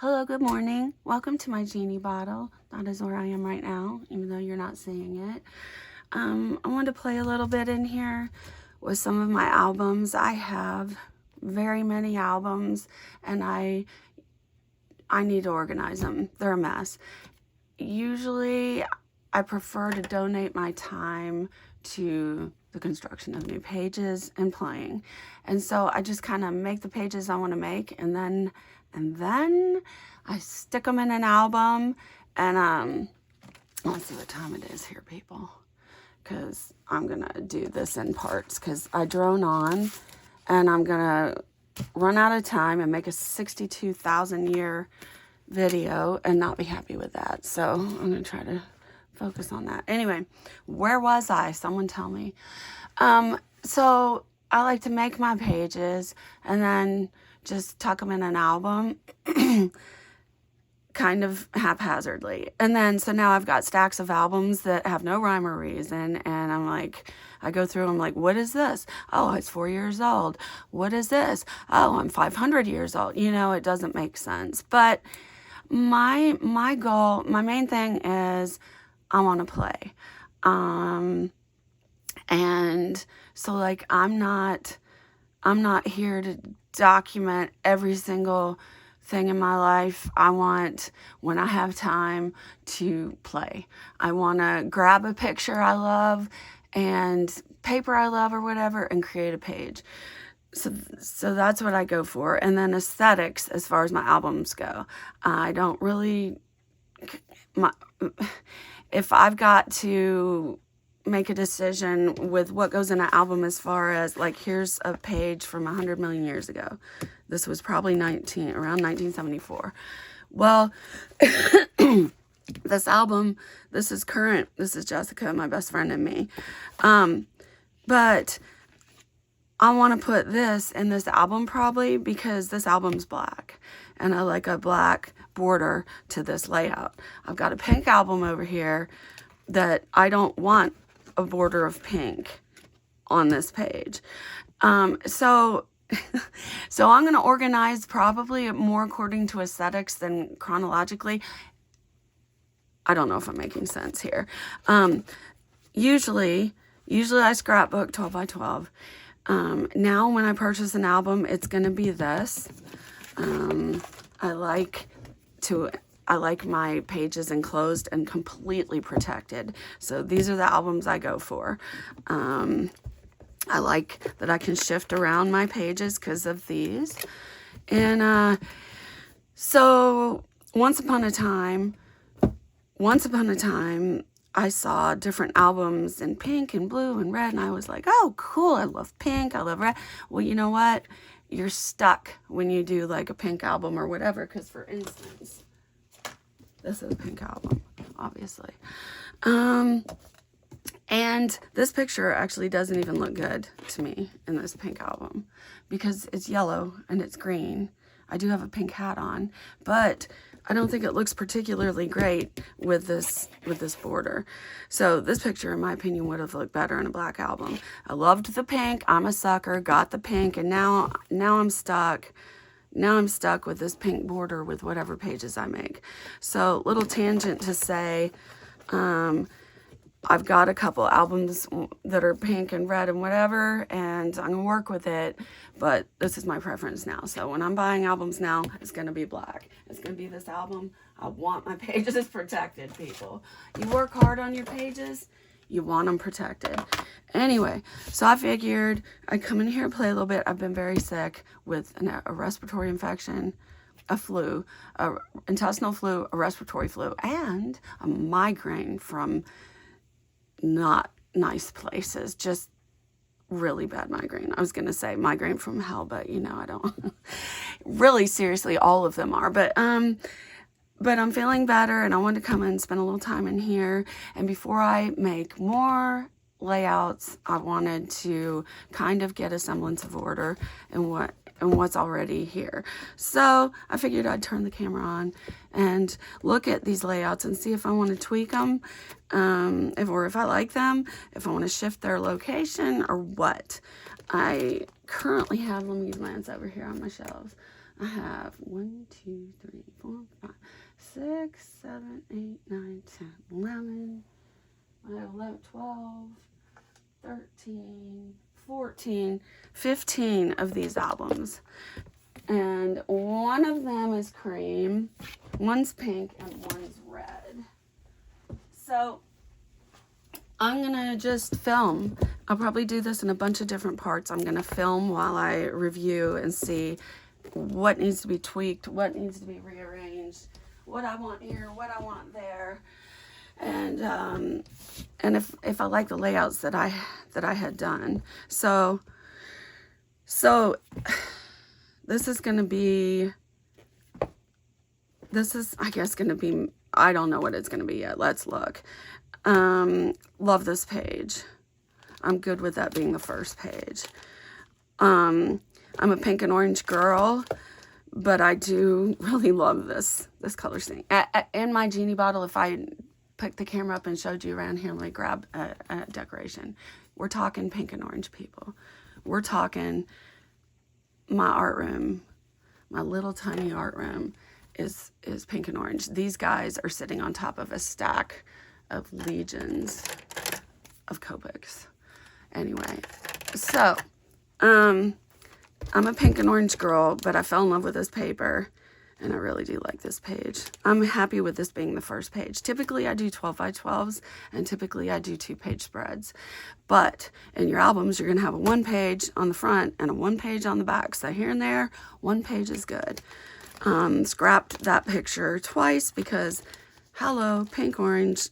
Hello, good morning. Welcome to my genie bottle. That is where I am right now, even though you're not seeing it. I wanted to play a little bit in here with some of my albums. I have very many albums, and I need to organize them. They're a mess. Usually, I prefer to donate my time to the construction of new pages and playing. And so I just kind of make the pages I want to make, and then I stick them in an album. And let's see what time it is here, people, because I'm gonna do this in parts because I drone on, and I'm gonna run out of time and make a 62,000 year video and not be happy with that. So I'm gonna try to focus on that. Anyway, where was I? Someone tell me. So I like to make my pages and then just tuck them in an album kind of haphazardly. And then, so now I've got stacks of albums that have no rhyme or reason. And I'm like, I go through, I'm like, what is this? Oh, it's 4 years old. What is this? Oh, I'm 500 years old. You know, it doesn't make sense. But my goal, my main thing is I want to play. And so like, I'm not here to document every single thing in my life. I want, when I have time, to play. I want to grab a picture I love and paper I love or whatever and create a page. So that's what I go for. And then aesthetics, as far as my albums go, I don't really, if I've got to make a decision with what goes in an album, as far as like, here's a page from 100 million years ago. This was probably around 1974. Well, this album, this is current. This is Jessica, my best friend, and me. But I want to put this in this album probably because this album's black and I like a black border to this layout. I've got a pink album over here that I don't want a border of pink on this page. So I'm going to organize probably more according to aesthetics than chronologically. I don't know if I'm making sense here. Usually I scrapbook 12 by 12. Now when I purchase an album, it's going to be this. I like my pages enclosed and completely protected. So these are the albums I go for. I like that I can shift around my pages because of these. And so once upon a time, I saw different albums in pink and blue and red, and I was like, oh, cool, I love pink, I love red. Well, you know what? You're stuck when you do like a pink album or whatever, because for instance, this is a pink album, obviously. And this picture actually doesn't even look good to me in this pink album because it's yellow and it's green. I do have a pink hat on, but I don't think it looks particularly great with this border. So this picture, in my opinion, would have looked better in a black album. I loved the pink. I'm a sucker. Got the pink, and now I'm stuck. Now I'm stuck with this pink border with whatever pages I make. So little tangent to say, I've got a couple albums that are pink and red and whatever, and I'm gonna work with it, but this is my preference now. So when I'm buying albums now, it's gonna be black. It's gonna be this album. I want my pages protected, people. You work hard on your pages, you want them protected. Anyway, so I figured I'd come in here and play a little bit. I've been very sick with a respiratory infection, a flu, a intestinal flu, a respiratory flu, and a migraine from not nice places, just really bad migraine. I was going to say migraine from hell, but you know, I don't really, seriously, all of them are, but I'm feeling better and I wanted to come and spend a little time in here. And before I make more layouts, I wanted to kind of get a semblance of order in what's already here. So I figured I'd turn the camera on and look at these layouts and see if I want to tweak them, if I like them, if I want to shift their location or what. I currently have, let me glance over here on my shelves. I have 1, 2, 3, 4, 5, 6, 7, 8, 9, 10, 11. I have 11, 12, 13, 14, 15 of these albums. And one of them is cream, one's pink, and one's red. So I'm gonna just film. I'll probably do this in a bunch of different parts. I'm gonna film while I review and see what needs to be tweaked, what needs to be rearranged, what I want here, what I want there. And if I like the layouts that I had done. So this is going to be, I guess, going to be, I don't know what it's going to be yet. Let's look. Love this page. I'm good with that being the first page. I'm a pink and orange girl, but I do really love this color scheme. In my genie bottle, if I picked the camera up and showed you around here, let me grab a decoration. We're talking pink and orange, people. We're talking my art room, my little tiny art room is pink and orange. These guys are sitting on top of a stack of legions of Copics. Anyway, so I'm a pink and orange girl, but I fell in love with this paper, and I really do like this page. I'm happy with this being the first page. Typically I do 12 by 12s, and typically I do 2-page spreads. But in your albums, you're gonna have a 1 page on the front and a 1 page on the back. So here and there, 1 page is good. Scrapped that picture twice because, hello, pink, orange,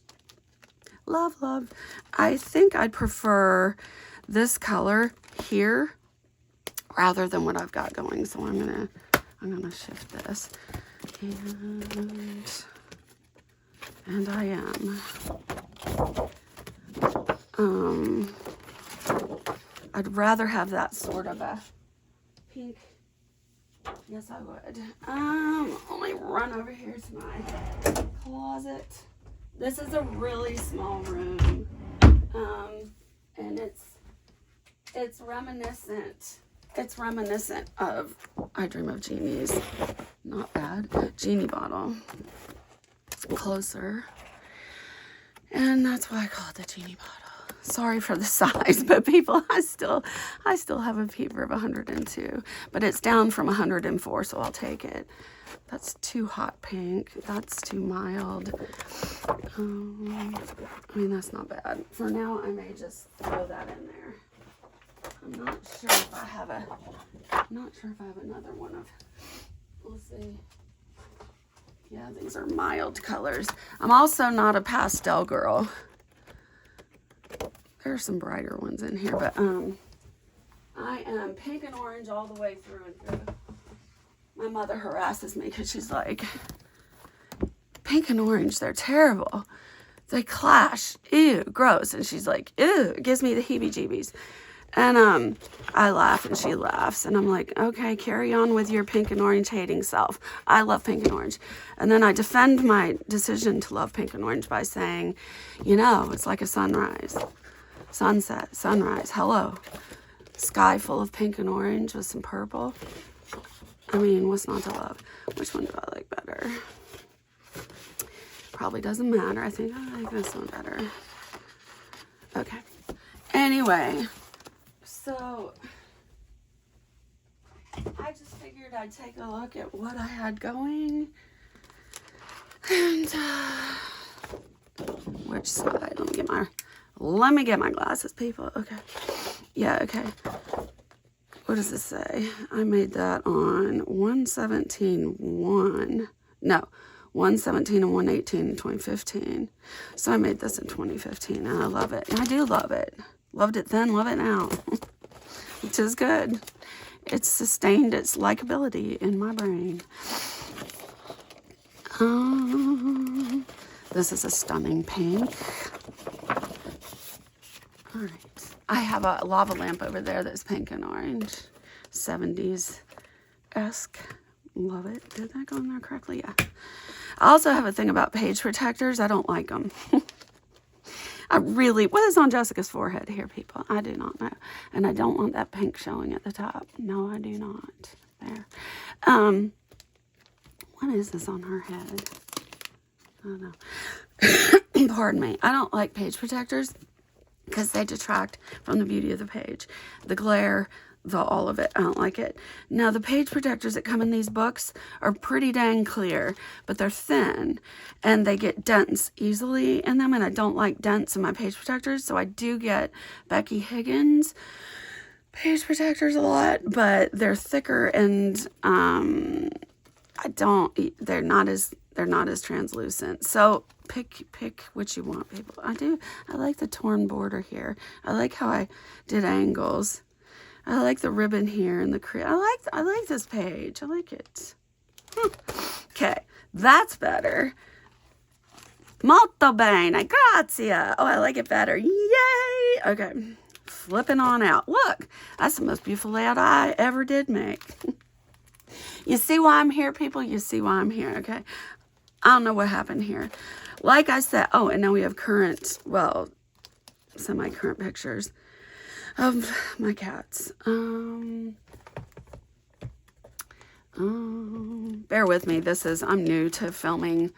love, love. I think I'd prefer this color here rather than what I've got going. So I'm gonna shift this, and I am. I'd rather have that sort of a pink. Yes, I would. Only run over here to my closet. This is a really small room, and it's reminiscent. It's reminiscent of I Dream of Genies. Not bad. Genie bottle. Closer. And that's why I call it the genie bottle. Sorry for the size, but people, I still have a peeper of 102. But it's down from 104, so I'll take it. That's too hot pink. That's too mild. I mean, that's not bad. For now, I may just throw that in there. I'm not sure if I have another one of, we'll see. Yeah, these are mild colors. I'm also not a pastel girl. There are some brighter ones in here, but I am pink and orange all the way through and through. My mother harasses me because she's like, pink and orange, they're terrible. They clash. Ew, gross. And she's like, ew, it gives me the heebie-jeebies. And I laugh and she laughs. And I'm like, okay, carry on with your pink and orange hating self. I love pink and orange. And then I defend my decision to love pink and orange by saying, you know, it's like a sunrise, sunset, sunrise. Hello. Sky full of pink and orange with some purple. I mean, what's not to love? Which one do I like better? Probably doesn't matter. I think I like this one better. Okay. Anyway. So, I just figured I'd take a look at what I had going. And, which side? Let me get my glasses, people. Okay. Yeah, okay. What does this say? I made that on 117.1. No, 117 and 118 in 2015. So I made this in 2015, and I love it. And I do love it. Loved it then, love it now. Which is good. It's sustained its likability in my brain. This is a stunning pink. All right. I have a lava lamp over there that's pink and orange. 70s-esque. Love it. Did that go in there correctly? Yeah. I also have a thing about page protectors. I don't like them. What is on Jessica's forehead here, people? I do not know. And I don't want that pink showing at the top. No, I do not. There. What is this on her head? I don't know. Pardon me. I don't like page protectors because they detract from the beauty of the page. The glare, all of it. I don't like it. Now, the page protectors that come in these books are pretty dang clear, but they're thin and they get dents easily in them, and I don't like dents in my page protectors, so I do get Becky Higgins page protectors a lot, but they're thicker and they're not as translucent. So pick what you want, people. I like the torn border here. I like how I did angles. I like the ribbon here and the I like this page. I like it. Okay, that's better. Molto bene, grazie. Oh, I like it better. Yay! Okay, flipping on out. Look, that's the most beautiful layout I ever did make. You see why I'm here, people? You see why I'm here, okay? I don't know what happened here. Like I said, oh, and now we have current, well, semi-current pictures of my cats. Bear with me. I'm new to filming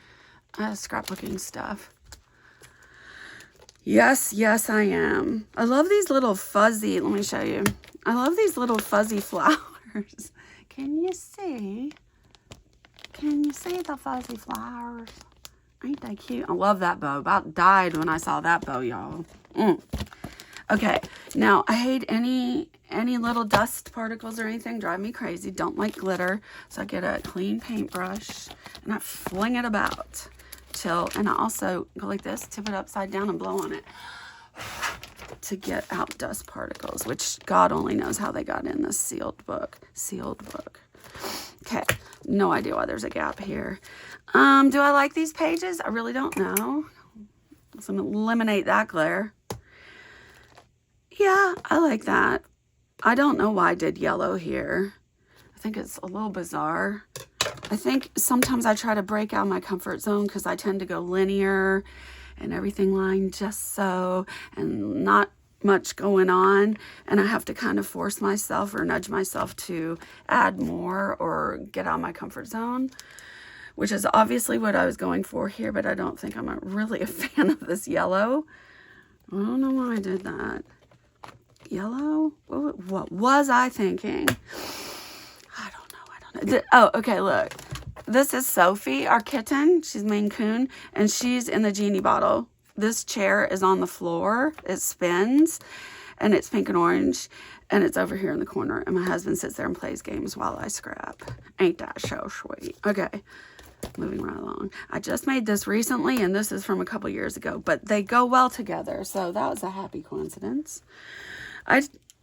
scrapbooking stuff. Yes, I am. I love these little fuzzy, let me show you. I love these little fuzzy flowers. Can you see? Can you see the fuzzy flowers? Ain't they cute? I love that bow. About died when I saw that bow, y'all. Okay, now I hate any little dust particles or anything. Drive me crazy. Don't like glitter. So I get a clean paintbrush and I fling it about and I also go like this, tip it upside down and blow on it to get out dust particles, which God only knows how they got in this sealed book. Okay, no idea why there's a gap here. Do I like these pages? I really don't know. So I'm gonna eliminate that glare. Yeah, I like that. I don't know why I did yellow here. I think it's a little bizarre. I think sometimes I try to break out of my comfort zone because I tend to go linear and everything lined just so and not much going on, and I have to kind of force myself or nudge myself to add more or get out of my comfort zone, which is obviously what I was going for here, but I don't think I'm really a fan of this yellow. I don't know why I did that. Yellow? What was I thinking? I don't know. Oh, okay, look. This is Sophie, our kitten. She's Maine Coon, and she's in the genie bottle. This chair is on the floor. It spins, and it's pink and orange, and it's over here in the corner, and my husband sits there and plays games while I scrap. Ain't that so sweet? Okay, moving right along. I just made this recently, and this is from a couple years ago, but they go well together, so that was a happy coincidence.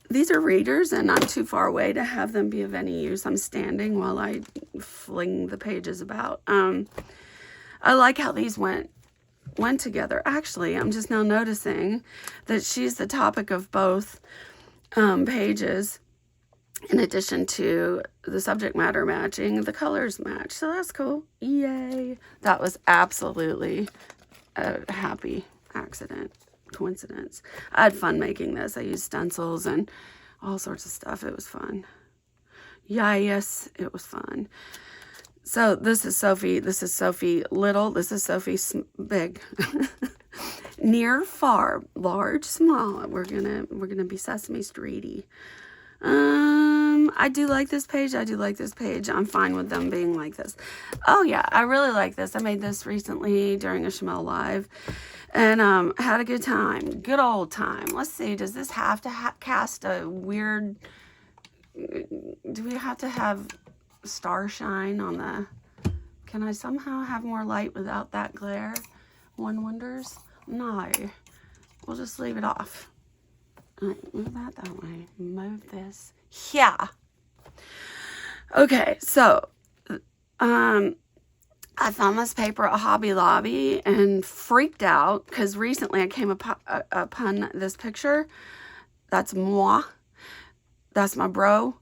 These are readers, and I'm too far away to have them be of any use. I'm standing while I fling the pages about. I like how these went together. Actually, I'm just now noticing that she's the topic of both pages. In addition to the subject matter matching, the colors match. So that's cool. Yay. That was absolutely a happy coincidence. I had fun making this. I used stencils and all sorts of stuff. It was fun. Yes, it was fun. So this is Sophie. This is Sophie Little. This is Sophie Big. Near, far, large, small. We're gonna be Sesame Streety. I do like this page. I'm fine with them being like this. Oh yeah, I really like this. I made this recently during a Shemelle Live, and had a good time. Good old time. Let's see. Does this have to cast a weird? Do we have to have star shine on the? Can I somehow have more light without that glare? One wonders. No, we'll just leave it off. All right, move that way. Move this. Yeah. Okay, so I found this paper at Hobby Lobby and freaked out because recently I came upon this picture. That's moi. That's my bro.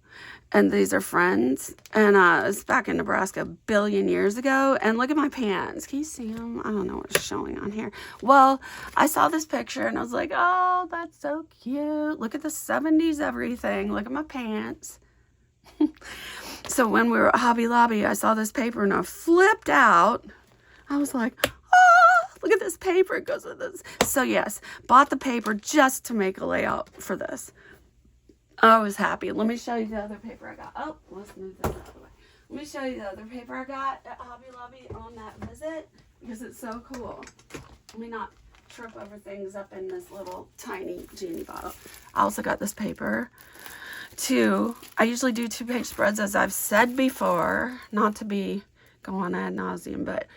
And these are friends. And it's back in Nebraska a billion years ago. And look at my pants. Can you see them? I don't know what's showing on here. Well, I saw this picture and I was like, oh, that's so cute. Look at the 70s everything. Look at my pants. So when we were at Hobby Lobby, I saw this paper and I flipped out. I was like, oh, look at this paper. It goes with this. So yes, bought the paper just to make a layout for this. I was happy. Let me show you the other paper I got. Oh, let's move this out of the way. Let me show you the other paper I got at Hobby Lobby on that visit because it's so cool. Let me not trip over things up in this little tiny genie bottle. I also got this paper. I usually do 2-page spreads, as I've said before, not to be going ad nauseum, but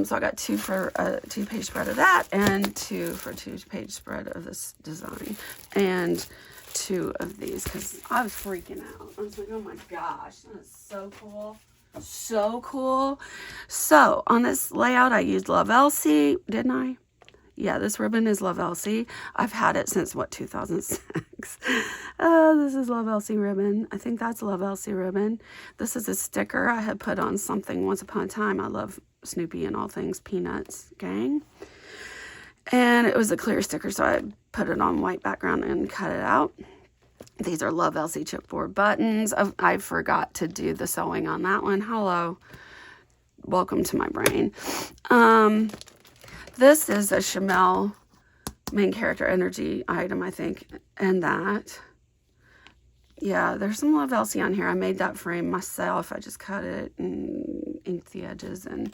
so I got 2 for a 2-page spread of that, and 2 for a 2-page spread of this design, and 2 of these because I was freaking out. I was like, oh my gosh, that's so cool. So cool. So on this layout, I used Love Elsie, didn't I? Yeah, this ribbon is Love Elsie. I've had it since, 2006. This is Love Elsie ribbon. I think that's Love Elsie ribbon. This is a sticker I had put on something once upon a time. I love Snoopy and all things Peanuts gang. And it was a clear sticker, so I put it on white background and cut it out. These are Love Elsie chipboard buttons. I forgot to do the sewing on that one. Hello. Welcome to my brain. This is a Chamel main character energy item, I think, and that. Yeah, there's some Love Elsie on here. I made that frame myself. I just cut it and inked the edges, and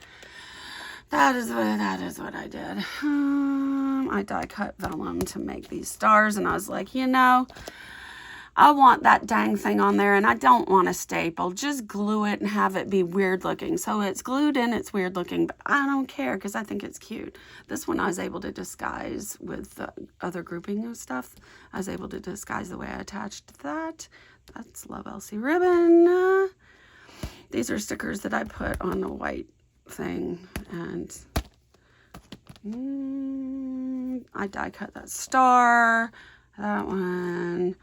that is what I did. I die cut vellum to make these stars, and I was like, you know, I want that dang thing on there, and I don't want a staple. Just glue it and have it be weird looking. So it's glued in, it's weird looking, but I don't care because I think it's cute. This one I was able to disguise with the other grouping of stuff. I was able to disguise the way I attached that. That's Love Elsie ribbon. These are stickers that I put on a white thing, and I die cut that star, that one.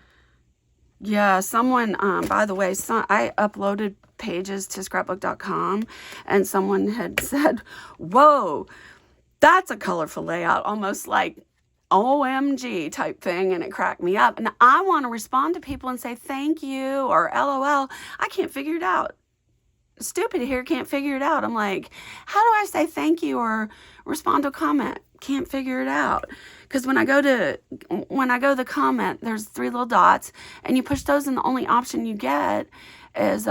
Yeah, someone, by the way, I uploaded pages to scrapbook.com, and someone had said, whoa, that's a colorful layout, almost like OMG type thing, and it cracked me up. And I want to respond to people and say thank you or LOL. I can't figure it out. Stupid here, can't figure it out. I'm like, how do I say thank you or respond to a comment? Can't figure it out. Because when I go to the comment, there's 3 little dots, and you push those, and the only option you get is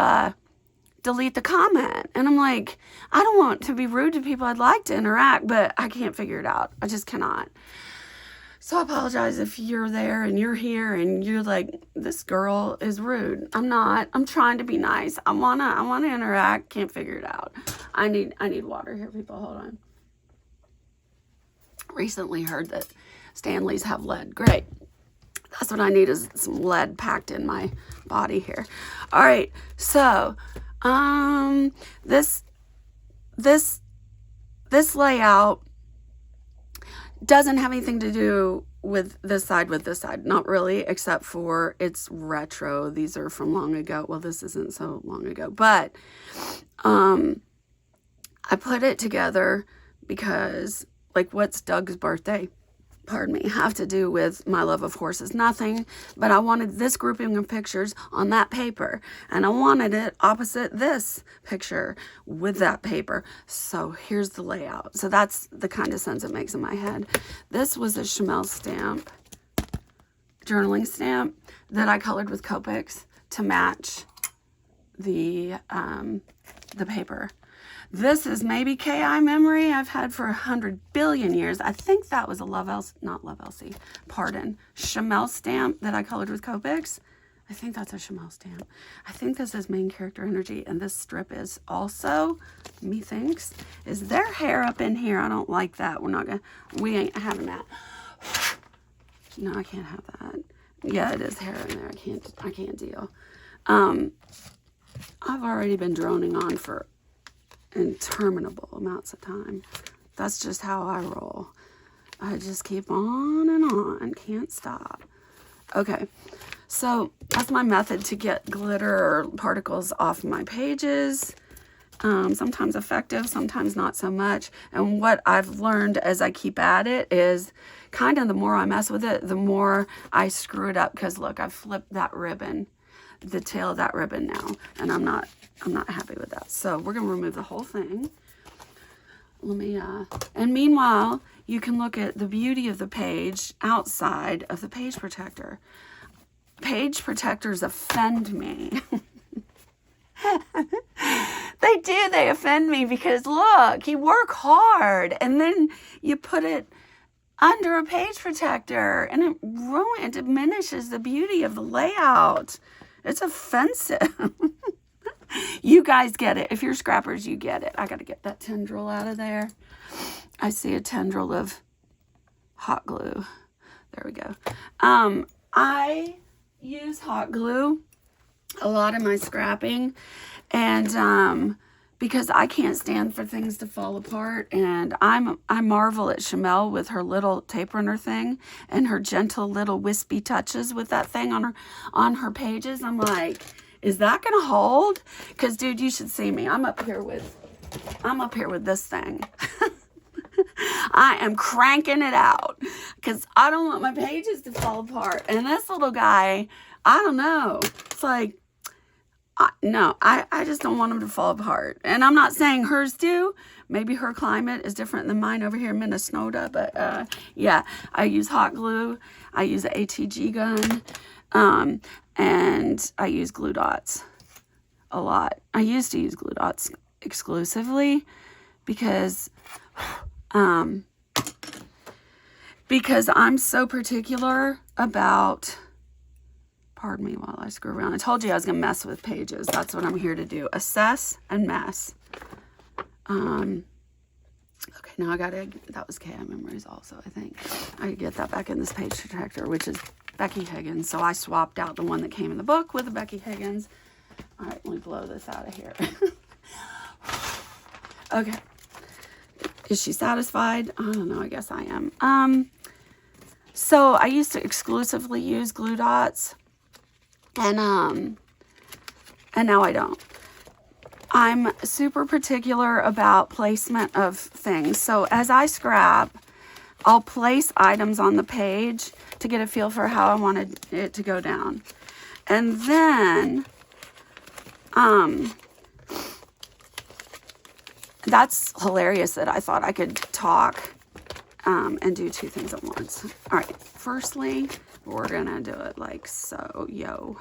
delete the comment. And I'm like, I don't want to be rude to people. I'd like to interact, but I can't figure it out. I just cannot. So I apologize if you're there and you're here and you're like, this girl is rude. I'm not. I'm trying to be nice. I wanna interact. Can't figure it out. I need water here, people. Hold on. Recently heard that Stanleys have lead. Great. That's what I need, is some lead packed in my body here. All right. So, this layout doesn't have anything to do with this side, not really, except for it's retro. These are from long ago. Well, this isn't so long ago, but I put it together because, like, what's Doug's birthday? Pardon me, have to do with my love of horses. Nothing, but I wanted this grouping of pictures on that paper, and I wanted it opposite this picture with that paper. So here's the layout. So that's the kind of sense it makes in my head. This was a Chamel stamp, journaling stamp, that I colored with Copics to match the paper. This is maybe KI memory I've had for 100 billion years. I think that was a Chamel stamp that I colored with Copics. I think that's a Chamel stamp. I think this is main character energy, and this strip is also, methinks, is there hair up in here? I don't like that. We ain't having that. No, I can't have that. Yeah, it is hair in there. I can't deal. I've already been droning on for interminable amounts of time. That's just how I roll. I just keep on and on, can't stop. Okay, so that's my method to get glitter or particles off my pages. Sometimes effective, sometimes not so much. And what I've learned as I keep at it is kind of the more I mess with it, the more I screw it up. Because look, I flipped that ribbon. the tail of that ribbon now, and I'm not happy with that. So we're gonna remove the whole thing. Let me, and meanwhile, you can look at the beauty of the page outside of the page protector. Page protectors offend me. They do, they offend me because look, you work hard and then you put it under a page protector and it diminishes the beauty of the layout. It's offensive. You guys get it. If you're scrappers, you get it. I got to get that tendril out of there. I see a tendril of hot glue. There we go. I use hot glue a lot in my scrapping, and because I can't stand for things to fall apart, and I marvel at Shamel with her little tape runner thing and her gentle little wispy touches with that thing on her pages. I'm like, is that gonna hold? Because dude, you should see me. I'm up here with this thing. I am cranking it out because I don't want my pages to fall apart. And this little guy, I don't know. It's like, no, I just don't want them to fall apart. And I'm not saying hers do. Maybe her climate is different than mine over here in Minnesota. But yeah, I use hot glue. I use an ATG gun. And I use glue dots a lot. I used to use glue dots exclusively because I'm so particular about, pardon me while I screw around. I told you I was going to mess with pages. That's what I'm here to do. Assess and mess. Okay, now that was KI Memories also, I think. I get that back in this page protector, which is Becky Higgins. So I swapped out the one that came in the book with the Becky Higgins. All right, let me blow this out of here. Okay. Is she satisfied? I don't know. I guess I am. So I used to exclusively use glue dots, and now I don't. I'm super particular about placement of things. So as I scrap, I'll place items on the page to get a feel for how I wanted it to go down. And then, that's hilarious that I thought I could talk and do two things at once. All right, firstly, we're gonna do it like so. Yo,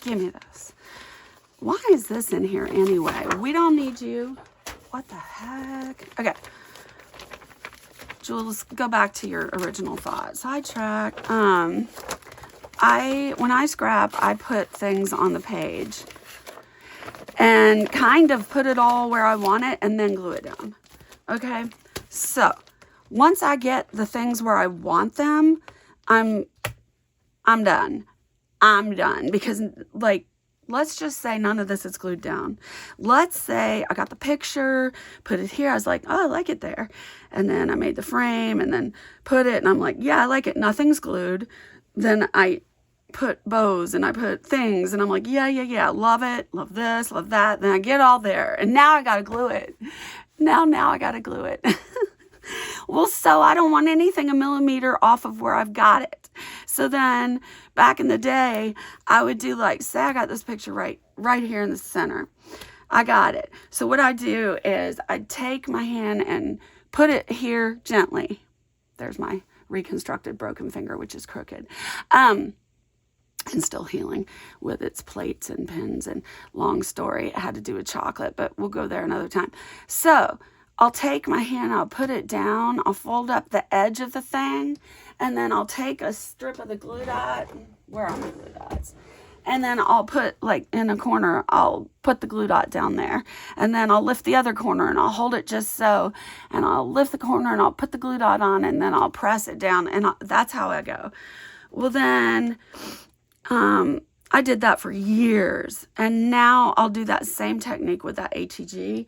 give me this. Why is this in here anyway? We don't need you. What the heck? Okay. Jules, go back to your original thought. Sidetrack. When I scrap, I put things on the page and kind of put it all where I want it and then glue it down. Okay? So, once I get the things where I want them, I'm done. I'm done because, like, let's just say none of this is glued down. Let's say I got the picture, put it here. I was like, oh, I like it there. And then I made the frame and then put it. And I'm like, yeah, I like it. Nothing's glued. Then I put bows and I put things. And I'm like, yeah. Love it. Love this. Love that. Then I get all there. And now I got to glue it. Now I got to glue it. Well, so I don't want anything a millimeter off of where I've got it. So then back in the day, I would do like, say I got this picture right here in the center. I got it. So what I do is I take my hand and put it here gently. There's my reconstructed broken finger, which is crooked. And still healing with its plates and pins and long story. It had to do with chocolate, but we'll go there another time. So I'll take my hand, I'll put it down, I'll fold up the edge of the thing, and then I'll take a strip of the glue dot. Where are my glue dots? And then I'll put, like, in a corner, I'll put the glue dot down there. And then I'll lift the other corner and I'll hold it just so. And I'll lift the corner and I'll put the glue dot on and then I'll press it down. And that's how I go. Well, then, I did that for years, and now I'll do that same technique with that ATG.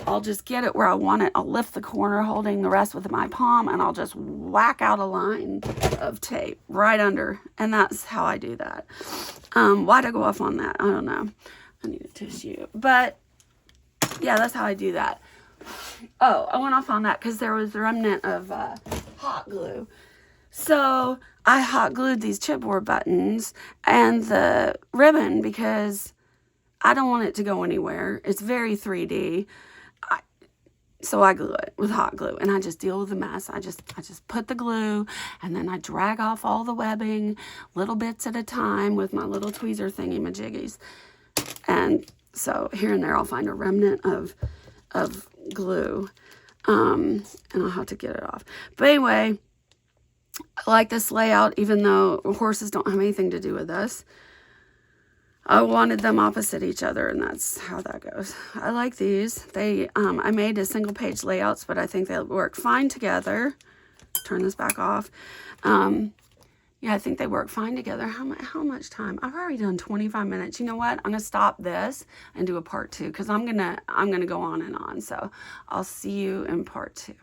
I'll just get it where I want it. I'll lift the corner holding the rest with my palm, and I'll just whack out a line of tape right under, and that's how I do that. Why'd I go off on that? I don't know. I need a tissue. But, yeah, that's how I do that. Oh, I went off on that because there was a remnant of hot glue. So I hot glued these chipboard buttons and the ribbon because I don't want it to go anywhere. It's very 3D. So I glue it with hot glue, and I just deal with the mess. I just put the glue, and then I drag off all the webbing, little bits at a time with my little tweezer thingy-majiggies. And so here and there I'll find a remnant of glue, and I'll have to get it off. But anyway, I like this layout, even though horses don't have anything to do with this. I wanted them opposite each other, and that's how that goes. I like these. They, I made a single page layouts, but I think they work fine together. Turn this back off. Yeah, I think they work fine together. How much time? I've already done 25 minutes. You know what? I'm gonna stop this and do a part 2 because I'm gonna go on and on. So I'll see you in part 2.